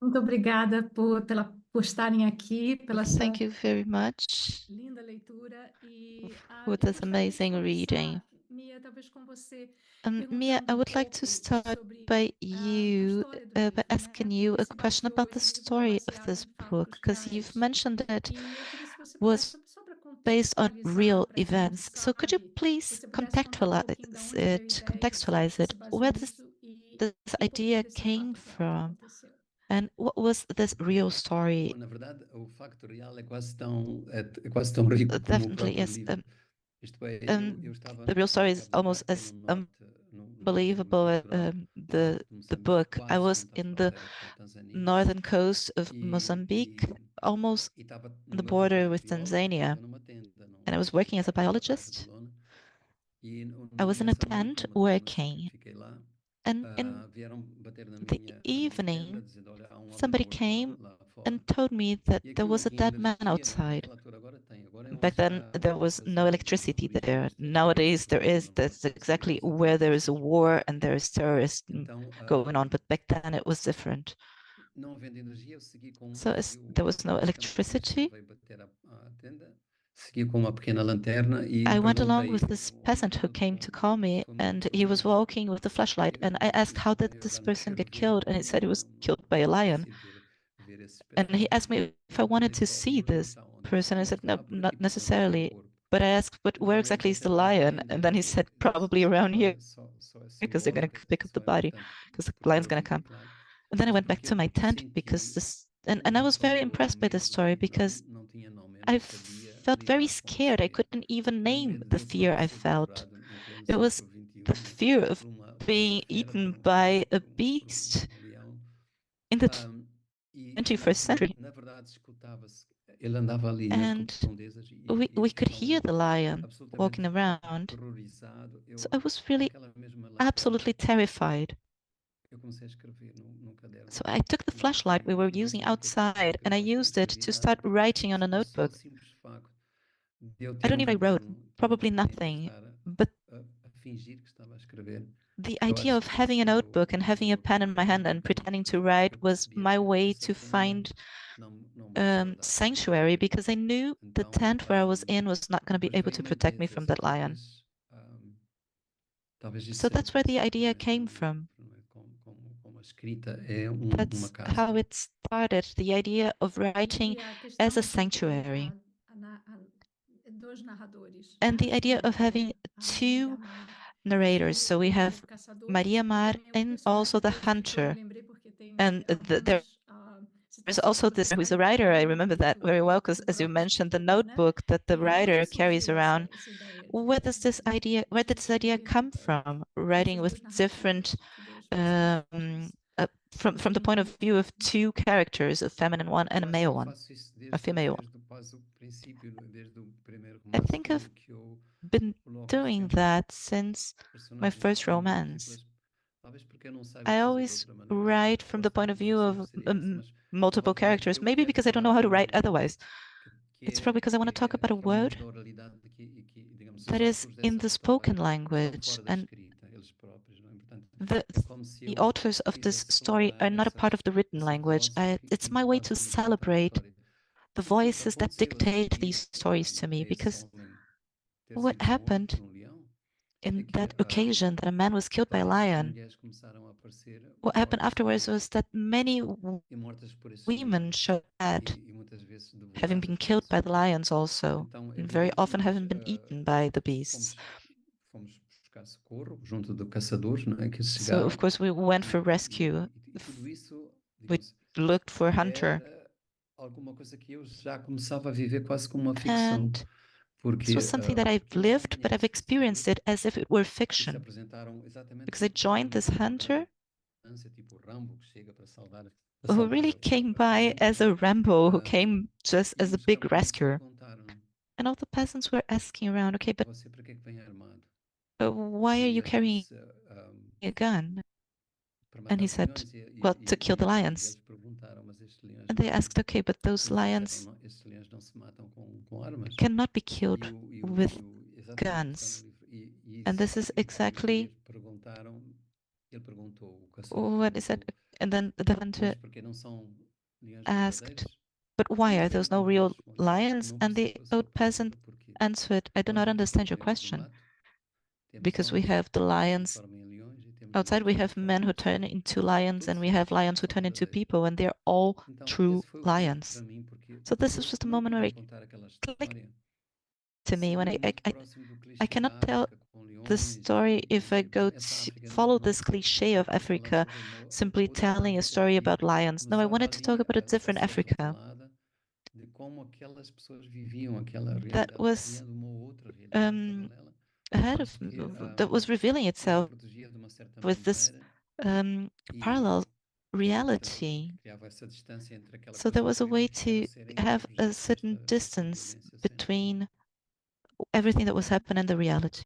Muito obrigada por estarem aqui, pela Thank essa you very much linda leitura. E for eu this gostaria de amazing reading. começar, Mia, talvez com você, Mia, I perguntando um would like to pouco start sobre by a you, história do by livro, né? asking you Porque a se question about baseou, the esse livro é story of baseado this em book, fatos because you've reais. mentioned it E eu queria, se você was pudesse, só para based on contextualizar, real para a gente events. So could you sabe, please você pudesse contar um pouquinho de onde veio a ideia, contextualize que it, se baseou where nisso this e por que idea desse came fato real que from, aconteceu. and what was this real story? Bom, na verdade, o facto real é quase tão rico como o Definitely, próprio yes. livro. Isto é, eu the real story is estava em almost África, as no norte, no unbelievable as litoral, no norte de the Moçambique, book. I quase was junto à in the fronteira com a Tanzânia, northern coast of e, Mozambique, e, almost e estava on num the border with laboratório biológico, Tanzania, estava numa tenda, and I was working as a numa terra de biologist. lona, e I was in a nessa noite, tent uma noite que working, fiquei lá, and in vieram bater the na minha tenda, evening, dizendo, olha, há um homem somebody morto came lá fora. and told me that E there aquilo was a aqui dead ainda man existia, não é? outside. Naquela altura, agora tem. Agora é onde Back then, está there o was no Brasil e o electricity terrorismo, there. isto é Nowadays, there is. no That's norte de Moçambique, exactly where exatamente there isso is a que se passou. war and there is terrorism Então, going on. But back then, it was different. não havendo energia, eu segui com, So segui there was no este camponês que electricity. veio bater à tenda, segui com uma pequena lanterna e I went along perguntei with this ao homem, peasant who ele came to call me, foi muito and he was cordial. walking with a flashlight. And I asked, how did Eu this já não person quero get ver, killed? And he said he was não killed by a lion. preciso ver esse And he espetáculo. asked me if I Eu wanted perguntei to só, e see ele this disse aonde? Eu disse, person. I não, said, está no, lá por not aqui, por onde está o necessarily. corpo. But I asked, but where Então ele exactly is the concentrou-se lion? ainda And then he e said, probably disse, around here, só é because they're going simbólica, to pick up the só é body, importante because the porque lion's eu going vi, to come. claro, And then I mas went back porque to my eu tent because senti this, que and I was very faltou ali impressed by the medo story e because não tinha nome, eu I não sabia felt very lidar com scared. isso. I couldn't even Era um name medo the de eu fear próprio I ser felt. devorado em pleno It was século the XXI fear of por uma being fera, eaten by a por um beast leão. in the Ahm, e 21st century. na verdade escutava-se, ele andava ali nas And redondezas e eu we could estava hear ali the lion absolutamente walking around. aterrorizado. So I was really Naquela mesma lanterna, absolutely terrified. eu comecei a escrever num So caderno I took the flashlight we were e não using sabia o que é que escrever, outside porque eu and I não gosto de used it escrever to nada, start writing on a só o notebook. simples facto de eu I ter don't um even wrote caderno tão probably pequenino e nothing, estar but a fingir que estava a escrever. the Eu idea acho of que having a esse era notebook and o having a valor pen in my hand and fundamental, pretending to porque write eu was percebia my que way essa to tenda find não me resguardava de sanctuary nada. because I knew the Então, tent where I was in was not going to be depois able to veio-me a protect ideia, me dizer from assim, that lion. talvez isso So seja that's where the parecido com idea este came livro, from. não é? Como a escrita é uma That's how casa. it started, the idea of writing E a as questão a de ter sanctuary. dois narradores, And né? the idea of having A Maria two Mar narrators. e So we have o caçador Maria e Mar também o and also personagem the do escritor. Eu hunter. lembrei porque tem And there's citações que also você this who's faz a até writer. I no remember that very well because, David as you mentioned, the Brookshaw, né? notebook that the E de onde writer carries surgiu around. essa ideia Where does this idea, where did this idea ter come from? Writing esses with dois narradores, different, de dois um, personagens? from the point of view of two characters, a feminine one and Eu a acho que male eu one, faço isso a female one. desde quase o princípio, desde o primeiro I romance think I've que eu been coloco doing sempre that since my personagens first com romance. múltiplas, talvez porque eu não saiba I fazer de always outra maneira. write from the Gosto point of view sempre of seria essa, mas multiple characters, eu maybe quero because I don't falar know how de to write um livro otherwise. It's probably because I want to talk about a que é um livro word da oralidade que digamos, são that os is autores in dessa the história spoken estão language, fora da and escrita, eles próprios, não é? Portanto, the é como se the eu authors of this fizesse story are celebrar not a part of the written essa language. voz It's que me my way faz to contar a celebrate história. the E o que é que voices that aconteceu a dictate seguir these stories to a me, esse because homem ter what sido morto happened por um leão? É in que that occasion that a man was killed by a várias lion, mulheres começaram a aparecer what happened mortas afterwards was that many e mortas por esses women leões showed that e muitas vezes having been devoradas por killed esses by the leões. lions also, Então, and very evidente que often nós having been eaten by the beasts. fomos buscar socorro junto de caçadores, não é? Que So of chegaram course we went for rescue. e tudo isso, We digamos, looked for a hunter, era alguma coisa que eu já começava a viver quase como uma ficção, and this was porque something that I've eu lived, acompanhei but I've esses experienced caçadores it as if it were que se fiction. apresentaram exatamente Because I joined como this uma grande hunter ânsia, tipo Rambo, que chega para who salvar really came a by tenda, as não é? a Rambo who came just E as a alguns big camponeses rescuer. perguntaram-me: And all the peasants were asking around, okay, but você para que é que vem armado? why are E you ele carrying disse: a gun? para And he matar os said, leões. well, to kill the E lions. eles perguntaram: mas estes leões And they não. asked, okay, but E those eles disseram: lions não, estes leões não se matam com armas. cannot be E killed with exatamente o que está no guns. livro. And this is E exactly ele perguntou, o caçador what is it? perguntou And then the hunter Mas porque não são leões asked, verdadeiros? but why Temos are pena those de no real matá-los. Bom, eu lions? não And the percebo a sua old peasant pergunta, porque answered, I do nós not aqui understand your dentro do question, mato temos because we homens have the que se lions transformam em leões e temos outside, mulheres we que se have transformam men em who turn pessoas. into lions, and Todos we have lions who são turn into verdadeiros. people, and they're all Então, true esse foi o clique lions. para mim, porque So this is eu just a não moment where podia it contar aquela clicked história to me when seguindo muito próximo do I clichê cannot da tell África com the leões story if I go essa to África follow não this foi. cliche Eu of queria falar Africa, sobre uma simply outra telling a África story que about lions. No, I usava wanted to talk about a a different ser Africa revelada de como aquelas pessoas viviam aquela that realidade, was vinha de uma outra realidade um, paralela ahead e of que that was revealing se itself reproduzia de uma certa with this maneira parallel e portanto reality. criava essa distância entre aquela So coisa there was a way incrível que era to serem have a objeto certain desta distance violência sem limite. between everything that was happening and the reality.